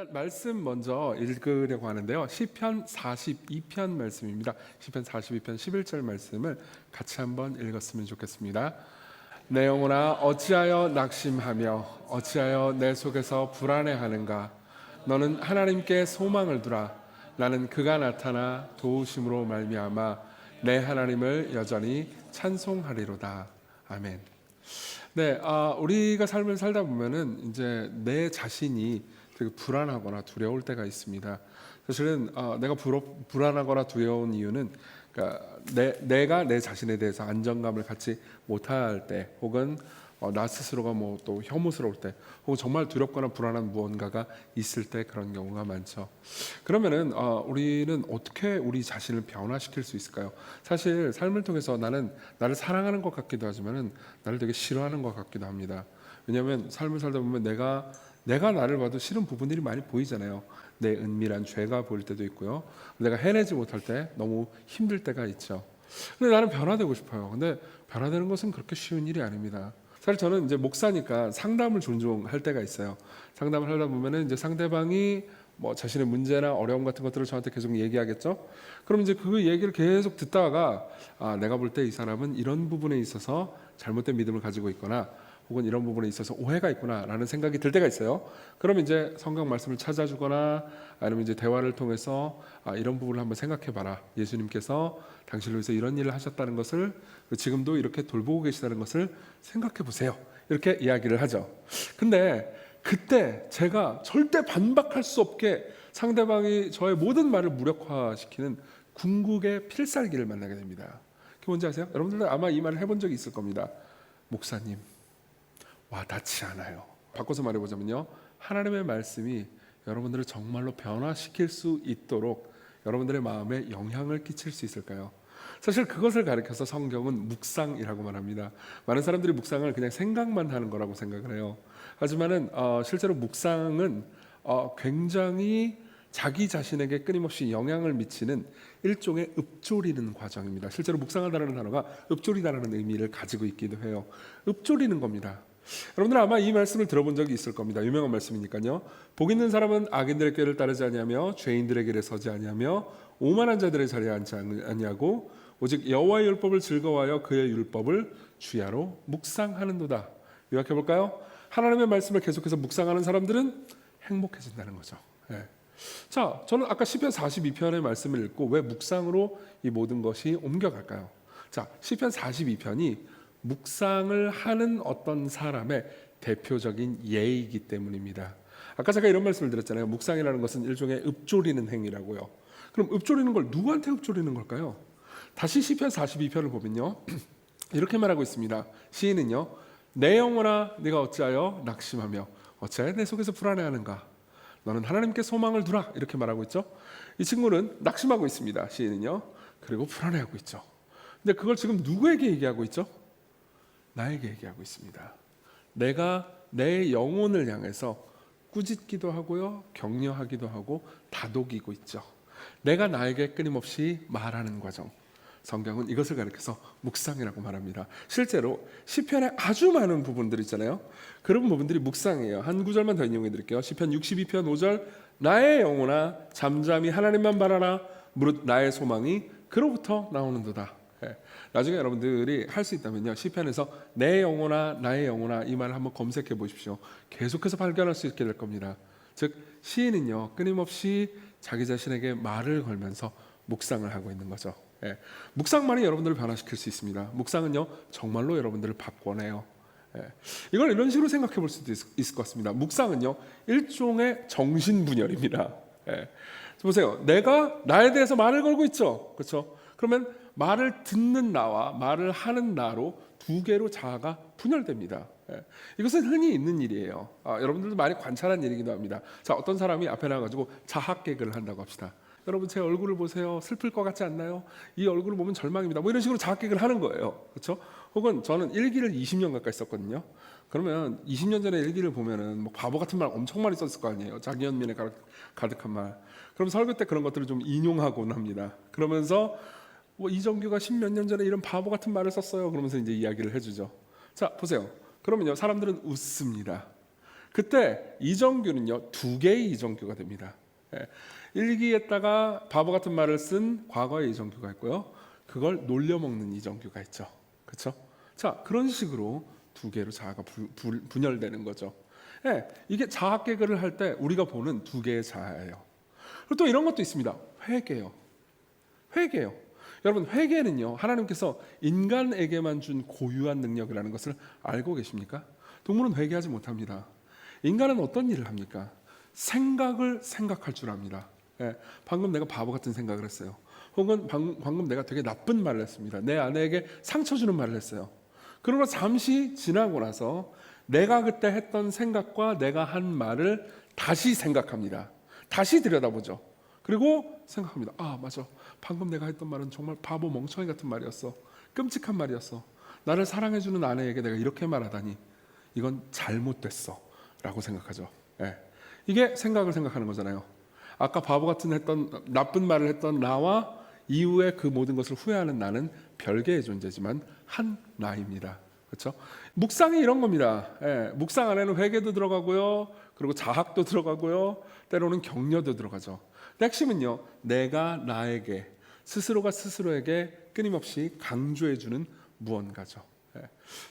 일단 말씀 먼저 읽으려고 하는데요. 시편 42편 말씀입니다. 시편 42편 11절 말씀을 같이 한번 읽었으면 좋겠습니다. 내 영혼아 어찌하여 낙심하며 어찌하여 내 속에서 불안해하는가. 너는 하나님께 소망을 두라. 나는 그가 나타나 도우심으로 말미암아 내 하나님을 여전히 찬송하리로다. 아멘. 네, 우리가 삶을 살다 보면은 이제 내 자신이 되게 불안하거나 두려울 때가 있습니다. 사실은 내가 불안하거나 두려운 이유는 그러니까 내가 내 자신에 대해서 안정감을 갖지 못할 때, 혹은 나 스스로가 뭐 또 혐오스러울 때, 혹은 정말 두렵거나 불안한 무언가가 있을 때 그런 경우가 많죠. 그러면은 우리는 어떻게 우리 자신을 변화시킬 수 있을까요? 사실 삶을 통해서 나는 나를 사랑하는 것 같기도 하지만은 나를 되게 싫어하는 것 같기도 합니다. 왜냐하면 삶을 살다 보면 내가 나를 봐도 싫은 부분들이 많이 보이잖아요. 내 은밀한 죄가 보일 때도 있고요. 내가 해내지 못할 때 너무 힘들 때가 있죠. 근데 나는 변화되고 싶어요. 근데 변화되는 것은 그렇게 쉬운 일이 아닙니다. 사실 저는 이제 목사니까 상담을 종종 할 때가 있어요. 상담을 하다 보면은 이제 상대방이 뭐 자신의 문제나 어려움 같은 것들을 저한테 계속 얘기하겠죠. 그럼 이제 그 얘기를 계속 듣다가 내가 볼 때 이 사람은 이런 부분에 있어서 잘못된 믿음을 가지고 있거나 혹은 이런 부분에 있어서 오해가 있구나라는 생각이 들 때가 있어요. 그럼 이제 성경 말씀을 찾아주거나 아니면 이제 대화를 통해서 이런 부분을 한번 생각해봐라. 예수님께서 당신을 위해서 이런 일을 하셨다는 것을, 지금도 이렇게 돌보고 계시다는 것을 생각해보세요. 이렇게 이야기를 하죠. 근데 그때 제가 절대 반박할 수 없게 상대방이 저의 모든 말을 무력화시키는 궁극의 필살기를 만나게 됩니다. 그게 뭔지 아세요? 여러분들도 아마 이 말을 해본 적이 있을 겁니다. 목사님, 와닿지 않아요. 바꿔서 말해보자면요, 하나님의 말씀이 여러분들을 정말로 변화시킬 수 있도록 여러분들의 마음에 영향을 끼칠 수 있을까요? 사실 그것을 가리켜서 성경은 묵상이라고 말합니다. 많은 사람들이 묵상을 그냥 생각만 하는 거라고 생각을 해요. 하지만은 실제로 묵상은 굉장히 자기 자신에게 끊임없이 영향을 미치는 일종의 읊조리는 과정입니다. 실제로 묵상하다라는 단어가 읊조리다라는 의미를 가지고 있기도 해요. 읊조리는 겁니다. 여러분들 아마 이 말씀을 들어본 적이 있을 겁니다. 유명한 말씀이니까요. 복 있는 사람은 악인들의 꾀를 따르지 아니하며 죄인들의 길에 서지 아니하며 오만한 자들의 자리에 앉지 아니하고 오직 여호와의 율법을 즐거워하여 그의 율법을 주야로 묵상하는도다. 요약해 볼까요? 하나님의 말씀을 계속해서 묵상하는 사람들은 행복해진다는 거죠. 네. 자, 저는 아까 시편 42편의 말씀을 읽고 왜 묵상으로 이 모든 것이 옮겨갈까요? 자, 시편 42편이 묵상을 하는 어떤 사람의 대표적인 예이기 때문입니다. 아까 제가 이런 말씀을 드렸잖아요. 묵상이라는 것은 일종의 읊조리는 행위라고요. 그럼 읊조리는 걸 누구한테 읊조리는 걸까요? 다시 시편 42편을 보면요, 이렇게 말하고 있습니다. 시인은요, 내 영혼아 네가 어찌하여 낙심하며 어찌하여 내 속에서 불안해하는가. 너는 하나님께 소망을 두라. 이렇게 말하고 있죠. 이 친구는 낙심하고 있습니다. 시인은요. 그리고 불안해하고 있죠. 근데 그걸 지금 누구에게 얘기하고 있죠? 나에게 얘기하고 있습니다. 내가 내 영혼을 향해서 꾸짖기도 하고요, 격려하기도 하고 다독이고 있죠. 내가 나에게 끊임없이 말하는 과정, 성경은 이것을 가리켜서 묵상이라고 말합니다. 실제로 시편에 아주 많은 부분들 있잖아요. 그런 부분들이 묵상이에요. 한 구절만 더 인용해 드릴게요. 시편 62편 5절, 나의 영혼아 잠잠히 하나님만 바라라. 무릇 나의 소망이 그로부터 나오는도다. 나중에 여러분들이 할 수 있다면요, 시편에서 내 영혼아 나의 영혼아 이 말을 한번 검색해 보십시오. 계속해서 발견할 수 있게 될 겁니다. 즉 시인은요, 끊임없이 자기 자신에게 말을 걸면서 묵상을 하고 있는 거죠. 묵상만이 여러분들을 변화시킬 수 있습니다. 묵상은요, 정말로 여러분들을 바꿔내요. 이걸 이런 식으로 생각해 볼 수도 있을 것 같습니다. 묵상은요, 일종의 정신분열입니다. 보세요, 내가 나에 대해서 말을 걸고 있죠. 그렇죠? 그러면 말을 듣는 나와 말을 하는 나로 두 개로 자아가 분열됩니다. 이것은 흔히 있는 일이에요. 여러분들도 많이 관찰한 일이기도 합니다. 자, 어떤 사람이 앞에 나가지고 자학개그를 한다고 합시다. 여러분 제 얼굴을 보세요. 슬플 것 같지 않나요? 이 얼굴을 보면 절망입니다. 뭐 이런 식으로 자학개그를 하는 거예요. 그렇죠? 혹은 저는 일기를 20년 가까이 썼거든요. 그러면 20년 전에 일기를 보면은 뭐 바보 같은 말 엄청 많이 썼을 거 아니에요. 자기 연민에 가득한 말. 그럼 설교 때 그런 것들을 좀 인용하곤 합니다. 그러면서 뭐 이정규가 10몇 년 전에 이런 바보 같은 말을 썼어요. 그러면서 이제 이야기를 해주죠. 자, 보세요. 그러면요, 사람들은 웃습니다. 그때 이정규는요 2개의 이정규가 됩니다. 예. 일기에다가 바보 같은 말을 쓴 과거의 이정규가 있고요. 그걸 놀려먹는 이정규가 있죠. 그렇죠? 자, 그런 식으로 2개로 자아가 분열되는 거죠. 예, 이게 자아 개그를 할 때 우리가 보는 2개의 자아예요. 그리고 또 이런 것도 있습니다. 회개요. 회개요. 여러분, 회개는요 하나님께서 인간에게만 준 고유한 능력이라는 것을 알고 계십니까? 동물은 회개하지 못합니다. 인간은 어떤 일을 합니까? 생각을 생각할 줄 압니다. 예, 방금 내가 바보 같은 생각을 했어요. 혹은 방금 내가 되게 나쁜 말을 했습니다. 내 아내에게 상처 주는 말을 했어요. 그러고 잠시 지나고 나서 내가 그때 했던 생각과 내가 한 말을 다시 생각합니다. 다시 들여다보죠. 그리고 생각합니다. 아, 맞아. 방금 내가 했던 말은 정말 바보 멍청이 같은 말이었어. 끔찍한 말이었어. 나를 사랑해주는 아내에게 내가 이렇게 말하다니 이건 잘못됐어 라고 생각하죠. 예. 이게 생각을 생각하는 거잖아요. 아까 바보 같은 했던 나쁜 말을 했던 나와 이후에 그 모든 것을 후회하는 나는 별개의 존재지만 한 나입니다. 그렇죠? 묵상이 이런 겁니다. 예, 묵상 안에는 회개도 들어가고요, 그리고 자학도 들어가고요, 때로는 격려도 들어가죠. 핵심은요, 내가 나에게 스스로가 스스로에게 끊임없이 강조해주는 무언가죠. 예.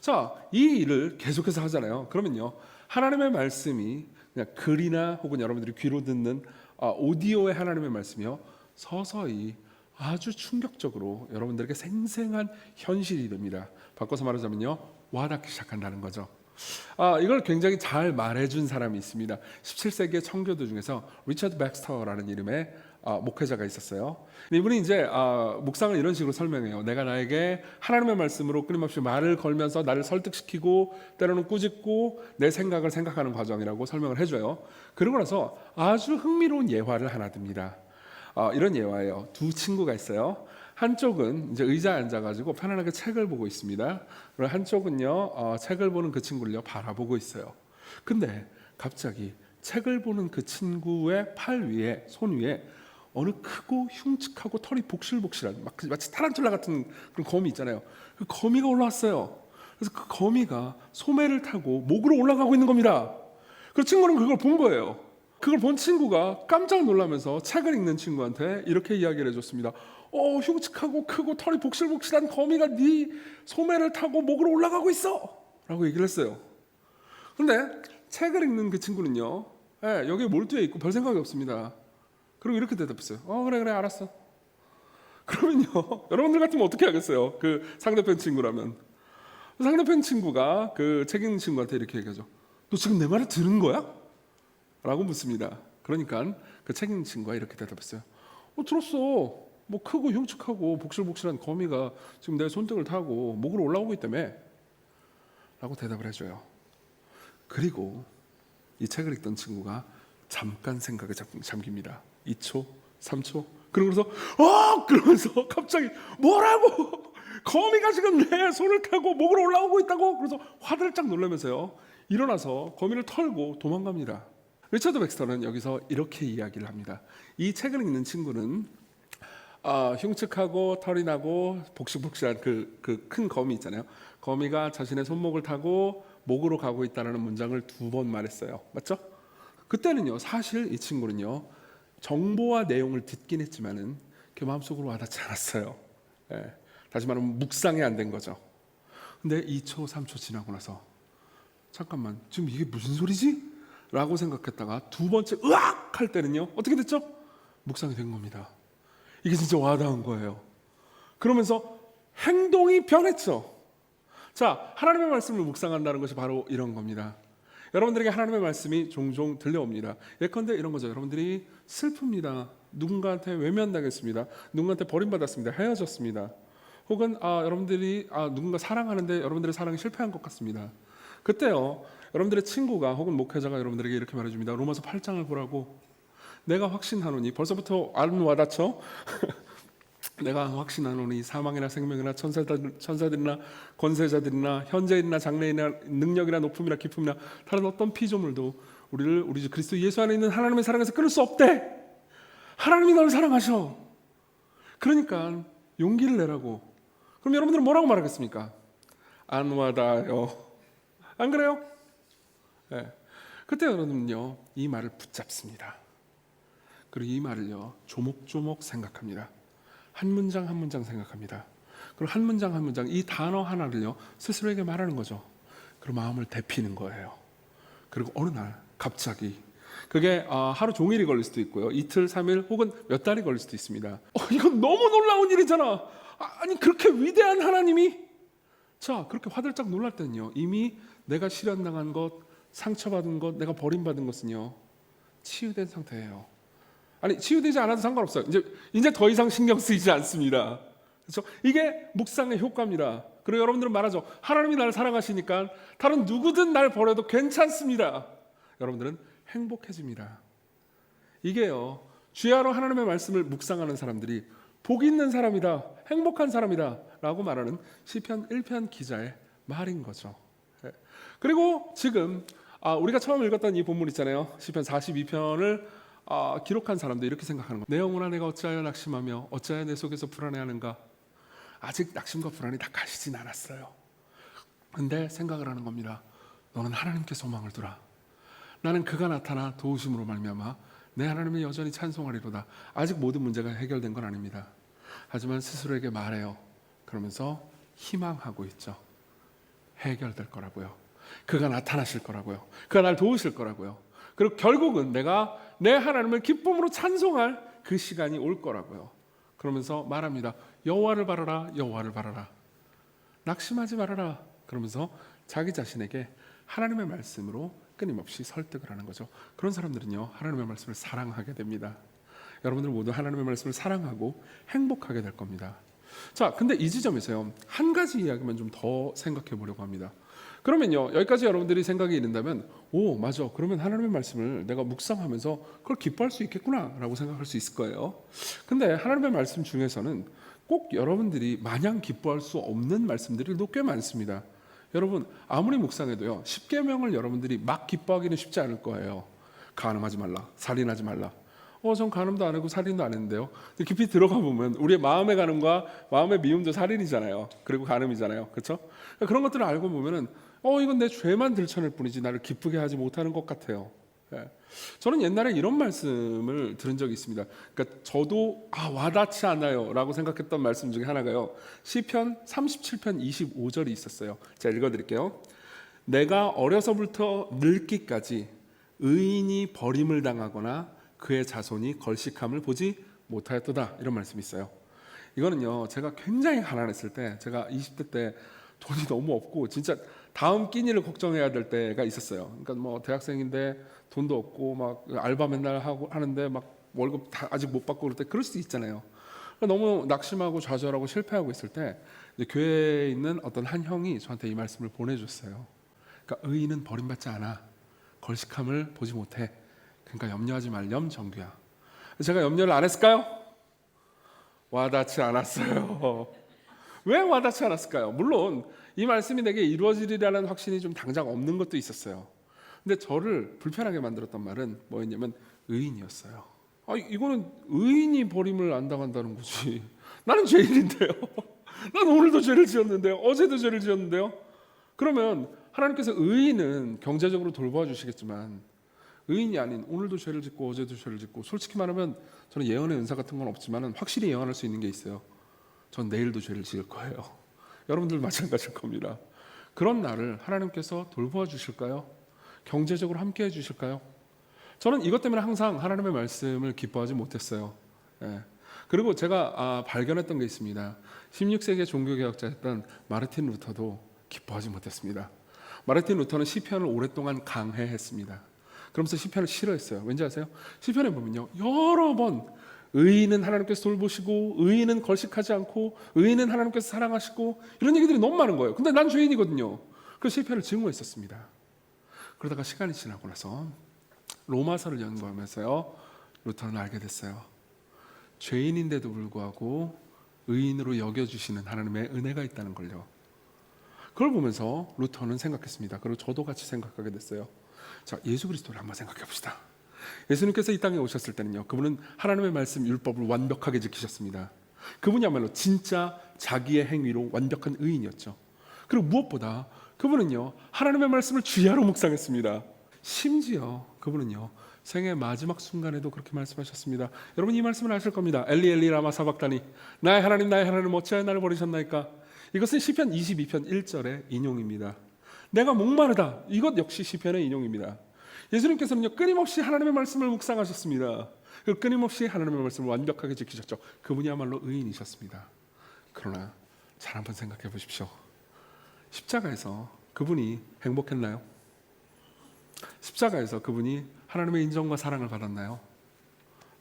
자, 이 일을 계속해서 하잖아요. 그러면요, 하나님의 말씀이 그냥 글이나 혹은 여러분들이 귀로 듣는 오디오의 하나님의 말씀이요, 서서히 아주 충격적으로 여러분들에게 생생한 현실이 됩니다. 바꿔서 말하자면요, 와닿기 시작한다는 거죠. 이걸 굉장히 잘 말해준 사람이 있습니다. 17세기의 청교도 중에서 리처드 백스터라는 이름의 목회자가 있었어요. 이분이 이제 묵상을 이런 식으로 설명해요. 내가 나에게 하나님의 말씀으로 끊임없이 말을 걸면서 나를 설득시키고 때로는 꾸짖고 내 생각을 생각하는 과정이라고 설명을 해줘요. 그러고 나서 아주 흥미로운 예화를 하나 듭니다. 이런 예화예요. 2 친구가 있어요. 한쪽은 이제 의자에 앉아가지고 편안하게 책을 보고 있습니다. 그리고 한쪽은요 책을 보는 그 친구를요 바라보고 있어요. 근데 갑자기 책을 보는 그 친구의 팔 위에, 손 위에 어느 크고 흉측하고 털이 복실복실한 마치 타란툴라 같은 그런 거미 있잖아요. 그 거미가 올라왔어요. 그래서 그 거미가 소매를 타고 목으로 올라가고 있는 겁니다. 그 친구는 그걸 본 거예요. 그걸 본 친구가 깜짝 놀라면서 책을 읽는 친구한테 이렇게 이야기를 해줬습니다. 흉측하고 크고 털이 복실복실한 거미가 네 소매를 타고 목으로 올라가고 있어 라고 얘기를 했어요. 근데 책을 읽는 그 친구는요, 여기에 몰두해 있고 별 생각이 없습니다. 그리고 이렇게 대답했어요. 그래 알았어. 그러면요 여러분들 같으면 어떻게 하겠어요? 그 상대편 친구라면. 상대편 친구가 그 책 읽는 친구한테 이렇게 얘기하죠. 너 지금 내 말을 들은 거야? 라고 묻습니다. 그러니까 그 책 읽는 친구가 이렇게 대답했어요. 들었어. 뭐 크고 흉측하고 복실복실한 거미가 지금 내 손등을 타고 목으로 올라오고 있다며 라고 대답을 해줘요. 그리고 이 책을 읽던 친구가 잠깐 생각에 잠깁니다. 2초, 3초. 그러면서 그러면서 갑자기 뭐라고? 거미가 지금 내 손을 타고 목으로 올라오고 있다고? 그래서 화들짝 놀라면서요 일어나서 거미를 털고 도망갑니다. 리처드 백스터는 여기서 이렇게 이야기를 합니다. 이 책을 읽는 친구는 흉측하고 털이 나고 복실복실한 그 큰 거미 있잖아요. 거미가 자신의 손목을 타고 목으로 가고 있다는 문장을 2번 말했어요. 맞죠? 그때는요 사실 이 친구는요 정보와 내용을 듣긴 했지만은 그 마음속으로 와닿지 않았어요. 다시 말하면 묵상이 안 된 거죠. 근데 2초, 3초 지나고 나서 잠깐만 지금 이게 무슨 소리지? 라고 생각했다가 2번째 으악! 할 때는요 어떻게 됐죠? 묵상이 된 겁니다. 이게 진짜 와닿은 거예요. 그러면서 행동이 변했죠. 자, 하나님의 말씀을 묵상한다는 것이 바로 이런 겁니다. 여러분들에게 하나님의 말씀이 종종 들려옵니다. 예컨대 이런 거죠. 여러분들이 슬픕니다. 누군가한테 외면당했습니다. 누군가한테 버림받았습니다. 헤어졌습니다. 혹은 여러분들이 누군가 사랑하는데 여러분들의 사랑이 실패한 것 같습니다. 그때요 여러분들의 친구가 혹은 목회자가 여러분들에게 이렇게 말해줍니다. 로마서 8장을 보라고. 내가 확신하노니, 벌써부터 안 와닿죠? 내가 확신하노니 사망이나 생명이나 천사들이나 권세자들이나 현재이나 장래이나 능력이나 높음이나 기쁨이나 다른 어떤 피조물도 우리를 우리 주 그리스도 예수 안에 있는 하나님의 사랑에서 끊을 수 없대. 하나님이 너를 사랑하셔. 그러니까 용기를 내라고. 그럼 여러분들은 뭐라고 말하겠습니까? 안 와닿아요. 안 그래요? 네. 그때 여러분은요 이 말을 붙잡습니다. 그리고 이 말을요 조목조목 생각합니다. 한 문장 한 문장 생각합니다. 그리고 한 문장 한 문장 이 단어 하나를요 스스로에게 말하는 거죠. 그리고 마음을 데피는 거예요. 그리고 어느 날 갑자기 그게 하루 종일이 걸릴 수도 있고요, 이틀, 3일 혹은 몇 달이 걸릴 수도 있습니다. 이건 너무 놀라운 일이잖아. 아니 그렇게 위대한 하나님이, 자 그렇게 화들짝 놀랄 때는요 이미 내가 시련당한 것, 상처받은 것, 내가 버림받은 것은요 치유된 상태예요. 아니 치유되지 않아도 상관없어요. 이제 더 이상 신경 쓰이지 않습니다. 그렇죠? 이게 묵상의 효과입니다. 그리고 여러분들은 말하죠. 하나님이 나를 사랑하시니까 다른 누구든 날 버려도 괜찮습니다. 여러분들은 행복해집니다. 이게요 주야로 하나님의 말씀을 묵상하는 사람들이 복 있는 사람이다, 행복한 사람이다 라고 말하는 시편 1편 기자의 말인 거죠. 그리고 지금 우리가 처음 읽었던 이 본문 있잖아요. 시편 42편을 기록한 사람도 이렇게 생각하는 거예요. 내 영혼아 내가 어찌하여 낙심하며 어찌하여 내 속에서 불안해하는가. 아직 낙심과 불안이 다 가시진 않았어요. 근데 생각을 하는 겁니다. 너는 하나님께 소망을 두라. 나는 그가 나타나 도우심으로 말미암아 내 하나님을 여전히 찬송하리로다. 아직 모든 문제가 해결된 건 아닙니다. 하지만 스스로에게 말해요. 그러면서 희망하고 있죠. 해결될 거라고요. 그가 나타나실 거라고요. 그가 날 도우실 거라고요. 그리고 결국은 내가 내 하나님을 기쁨으로 찬송할 그 시간이 올 거라고요. 그러면서 말합니다. 여호와를 바라라, 여호와를 바라라. 낙심하지 말아라. 그러면서 자기 자신에게 하나님의 말씀으로 끊임없이 설득을 하는 거죠. 그런 사람들은요 하나님의 말씀을 사랑하게 됩니다. 여러분들 모두 하나님의 말씀을 사랑하고 행복하게 될 겁니다. 자, 근데 이 지점에서요 한 가지 이야기만 좀 더 생각해 보려고 합니다. 그러면요 여기까지 여러분들이 생각이 있는다면, 오 맞아, 그러면 하나님의 말씀을 내가 묵상하면서 그걸 기뻐할 수 있겠구나 라고 생각할 수 있을 거예요. 근데 하나님의 말씀 중에서는 꼭 여러분들이 마냥 기뻐할 수 없는 말씀들이 꽤 많습니다. 여러분 아무리 묵상해도요 10계명을 여러분들이 막 기뻐하기는 쉽지 않을 거예요. 간음하지 말라, 살인하지 말라. 전 간음도 안 하고 살인도 안 했는데요. 근데 깊이 들어가 보면 우리의 마음의 간음과 마음의 미움도 살인이잖아요. 그리고 간음이잖아요. 그렇죠? 그런 것들을 알고 보면은 이건 내 죄만 들춰낼 뿐이지 나를 기쁘게 하지 못하는 것 같아요. 저는 옛날에 이런 말씀을 들은 적이 있습니다. 그러니까 저도 와닿지 않아요 라고 생각했던 말씀 중에 하나가요, 시편 37편 25절이 있었어요. 제가 읽어드릴게요. 내가 어려서부터 늙기까지 의인이 버림을 당하거나 그의 자손이 걸식함을 보지 못하였도다, 이런 말씀이 있어요. 이거는요 제가 굉장히 가난했을 때, 제가 20대 때 돈이 너무 없고 진짜 다음 끼니를 걱정해야 될 때가 있었어요. 그러니까 뭐 대학생인데 돈도 없고 막 알바 맨날 하는데 막 월급 다 아직 못 받고 그럴 때 그럴 수도 있잖아요. 그러니까 너무 낙심하고 좌절하고 실패하고 있을 때 교회에 있는 어떤 한 형이 저한테 이 말씀을 보내줬어요. 그러니까 의인은 버림받지 않아, 걸식함을 보지 못해. 그러니까 염려하지 말렴 정규야. 제가 염려를 안 했을까요? 와닿지 않았어요. 왜 와닿지 않았을까요? 물론 이 말씀이 내게 이루어지리라는 확신이 좀 당장 없는 것도 있었어요. 근데 저를 불편하게 만들었던 말은 뭐였냐면 의인이었어요. 이거는 의인이 버림을 안 당한다는 거지. 나는 죄인인데요. 난 오늘도 죄를 지었는데요. 어제도 죄를 지었는데요. 그러면 하나님께서 의인은 경제적으로 돌봐 주시겠지만 의인이 아닌 오늘도 죄를 짓고 어제도 죄를 짓고, 솔직히 말하면 저는 예언의 은사 같은 건 없지만 확실히 예언할 수 있는 게 있어요. 전 내일도 죄를 지을 거예요. 여러분들 마찬가지일 겁니다. 그런 나를 하나님께서 돌보아 주실까요? 경제적으로 함께 해 주실까요? 저는 이것 때문에 항상 하나님의 말씀을 기뻐하지 못했어요. 그리고 제가 발견했던 게 있습니다. 16세기의 종교개혁자였던 마르틴 루터도 기뻐하지 못했습니다. 마르틴 루터는 시편을 오랫동안 강해했습니다. 그러면서 시편을 싫어했어요. 왠지 아세요? 시편에 보면요 여러 번 의인은 하나님께서 돌보시고, 의인은 걸식하지 않고, 의인은 하나님께서 사랑하시고, 이런 얘기들이 너무 많은 거예요. 근데 난 죄인이거든요. 그래서 시편을 증오했었습니다. 그러다가 시간이 지나고 나서 로마서를 연구하면서요 루터는 알게 됐어요. 죄인인데도 불구하고 의인으로 여겨주시는 하나님의 은혜가 있다는 걸요. 그걸 보면서 루터는 생각했습니다. 그리고 저도 같이 생각하게 됐어요. 자, 예수 그리스도를 한번 생각해 봅시다. 예수님께서 이 땅에 오셨을 때는요 그분은 하나님의 말씀 율법을 완벽하게 지키셨습니다. 그분이야말로 진짜 자기의 행위로 완벽한 의인이었죠. 그리고 무엇보다 그분은요 하나님의 말씀을 주야로 묵상했습니다. 심지어 그분은요 생애 마지막 순간에도 그렇게 말씀하셨습니다. 여러분 이 말씀을 아실 겁니다. 엘리 엘리 라마 사박다니 나의 하나님 어찌하여 나를 버리셨나이까. 이것은 시편 22편 1절의 인용입니다. 내가 목마르다, 이것 역시 시편의 인용입니다. 예수님께서는요 끊임없이 하나님의 말씀을 묵상하셨습니다. 그 끊임없이 하나님의 말씀을 완벽하게 지키셨죠. 그분이야말로 의인이셨습니다. 그러나 잘 한번 생각해 보십시오. 십자가에서 그분이 행복했나요? 십자가에서 그분이 하나님의 인정과 사랑을 받았나요?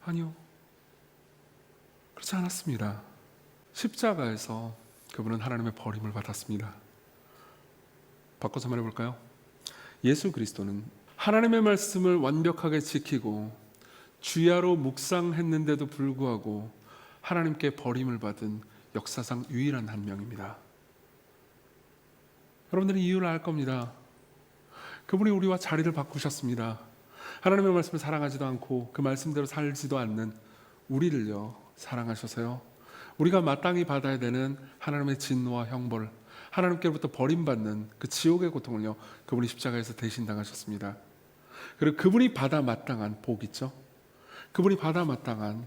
아니요, 그렇지 않았습니다. 십자가에서 그분은 하나님의 버림을 받았습니다. 바꿔서 말해볼까요? 예수 그리스도는 하나님의 말씀을 완벽하게 지키고 주야로 묵상했는데도 불구하고 하나님께 버림을 받은 역사상 유일한 한 명입니다. 여러분들은 이유를 알 겁니다. 그분이 우리와 자리를 바꾸셨습니다. 하나님의 말씀을 사랑하지도 않고 그 말씀대로 살지도 않는 우리를요 사랑하셔서요 우리가 마땅히 받아야 되는 하나님의 진노와 형벌, 하나님께로부터 버림받는 그 지옥의 고통을요 그분이 십자가에서 대신 당하셨습니다. 그리고 그분이 받아 마땅한 복 있죠. 그분이 받아 마땅한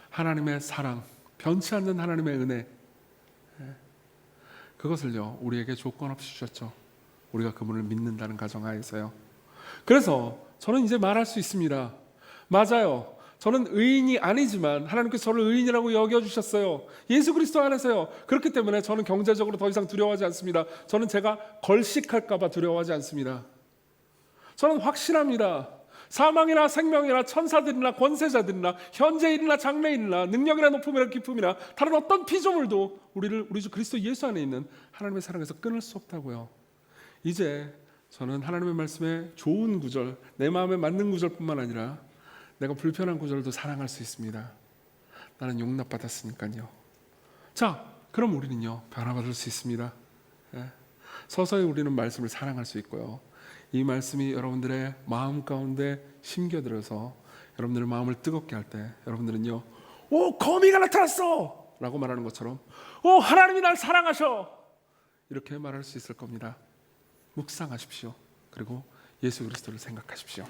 하나님의 사랑, 변치 않는 하나님의 은혜, 그것을요 우리에게 조건 없이 주셨죠. 우리가 그분을 믿는다는 가정하에서요. 그래서 저는 이제 말할 수 있습니다. 맞아요, 저는 의인이 아니지만 하나님께서 저를 의인이라고 여겨주셨어요. 예수 그리스도 안에서요. 그렇기 때문에 저는 경제적으로 더 이상 두려워하지 않습니다. 저는 제가 걸식할까 봐 두려워하지 않습니다. 저는 확신합니다. 사망이나 생명이나 천사들이나 권세자들이나 현재인이나 장래인이나 능력이나 높음이나 기쁨이나 다른 어떤 피조물도 우리 주 그리스도 예수 안에 있는 하나님의 사랑에서 끊을 수 없다고요. 이제 저는 하나님의 말씀에 좋은 구절, 내 마음에 맞는 구절뿐만 아니라 내가 불편한 구절도 사랑할 수 있습니다. 나는 용납받았으니까요. 자, 그럼 우리는요 변화받을 수 있습니다. 서서히 우리는 말씀을 사랑할 수 있고요. 이 말씀이 여러분들의 마음 가운데 심겨들어서 여러분들의 마음을 뜨겁게 할 때 여러분들은요 오 거미가 나타났어! 라고 말하는 것처럼 오 하나님이 날 사랑하셔! 이렇게 말할 수 있을 겁니다. 묵상하십시오. 그리고 예수 그리스도를 생각하십시오.